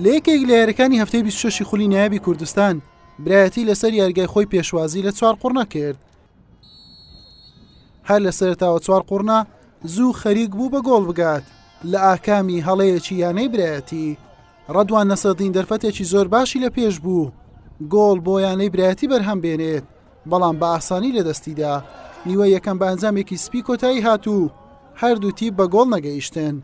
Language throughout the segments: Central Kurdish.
لەیەکێک لە یاریەکانی هەفتەی 26 خولی نایابی کوردستان برایەتی لەسەر یاریگای خۆی پێشوازی لە 4 قوڕنا کرد. هەر لە سەرەتاوە 4 قوڕنا زوو خەریک بوو بە گۆڵ بگات لە ئاکامی هەڵەیەکی یانەی برایەتی. ڕەدوان نەسەدین دەرفەتێکی زۆر باشی لە پێش بوو گۆڵ بۆ یانەی برایەتی بەرهەم بێنێت، بەڵام بە ئاسانی لە دەستیدا. نیوە یەکەم بە ئەنجامێکی سپی کۆتایی هاتوو، هەردوو تیپ بە گۆڵ نەگەیشتن.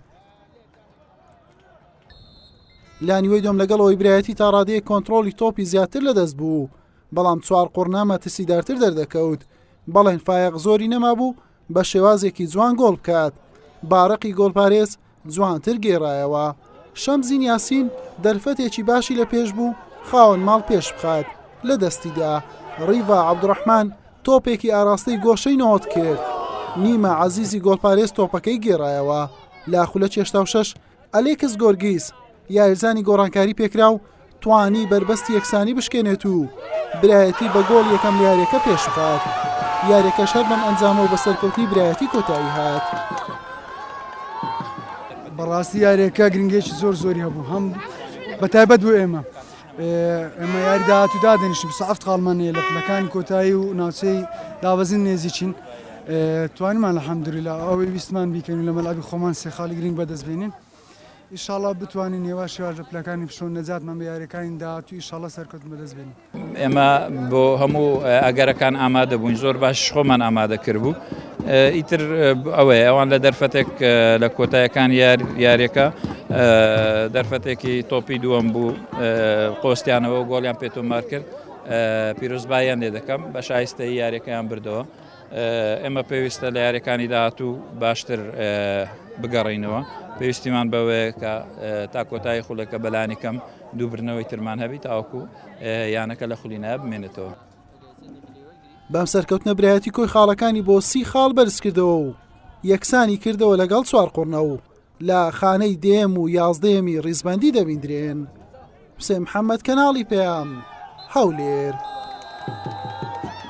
لانیوەی دۆم لەگەڵەوەی برایەتی تا ڕادەیە کۆنتترۆلی تۆپی زیاتر لەدەست بوو، بەڵام 4 قوڕنا مەترسیدارتر دەردەکەوت. بەڵێن فایق زۆری نەما بوو بە شێوازێکی جوان گۆڵ بکات. بارەقی گۆڵپارێز جوانتر گێڕایەوە. شەمزین یاسین دەرفەتێکی باشی لە پێش بوو خاوەن ماڵ پێش بخات لە دەستیدا. ڕیڤا عەبدوڕەحمان تۆپێکی ئاراستەی گۆشەی نەوت کرد. نیمە عەزیزی گۆڵپارێز تۆپەکەی گێڕایەوە. لاخولە 86 ئەلێکس گۆرگیس یاریزانی گۆڕانکاری پێکرا و توانی بربەستی یەکسانی بشکێنێت و برایەتی بە گۆڵ یەکەم لە یاریەکە پێشخات. یاریەکەش هەر بەم ئەنجامەوە بە سەرکەوتنی برایەتی کۆتایی هات. بەڕاستی یاریەکە گرنگێکی زۆری هەبوو، هەم بەتایبەت بۆ ئێمە یاری داهاتوو دادەنیشتین 27 خاڵمانەیە لە پلەکانی کۆتایی و ناوچەی دابەزین نێزیچین. توانیمان الحەمدولیلا ئەوەی ویستمان بیکەین و لە مەلعبی خۆمان سێ خاڵی گرنگ بەدەستبێنین. ئینشاڵڵا بتوانین هێوا شێواژ لە پلەکانی پشۆ نەجاتمان بە یاریەکانی داهاتوو ئینشاڵڵا سەرکەوتن بەدەستبێنین. ئێمە بۆ هەموو ئەگەرەکان ئامادە بووین، زۆر باش خۆمان ئامادە کرد بوو. ئیتر ئەوەیە ئەوان لە دەرفەتێک لە کۆتایەکان یاریەکە دەرفەتێکی تۆپی دووەم بوو قۆستیانەوە و گۆڵیان پێتۆمار کرد. پیرۆزباییان لێ دەکەم بە شایستەی یاریەکەیان بردەوە. ئێمە پێویستە لە یاریەکانی داهاتوو باشتر بگەڕینەوە. پێویستیمان بەوەیە کە تا کۆتایی خولەکە بەلانی کەم دووبرنەوەی ترمان هەبی تاوەکو یانەکە لە خولی نایە بمێنێتەوە. بەم سەرکەوتنە برایەتی کۆی خاڵەکانی بۆ 30 خاڵ بەرز کردەوە و یەکسانی کردەوە لەگەڵ 4 قوڕنا و لە خانەی دێم و 11یەمی ڕیزبەندی دەبیندرێن. حوسێن محەممەد کەناڵی پێیام هەولێر.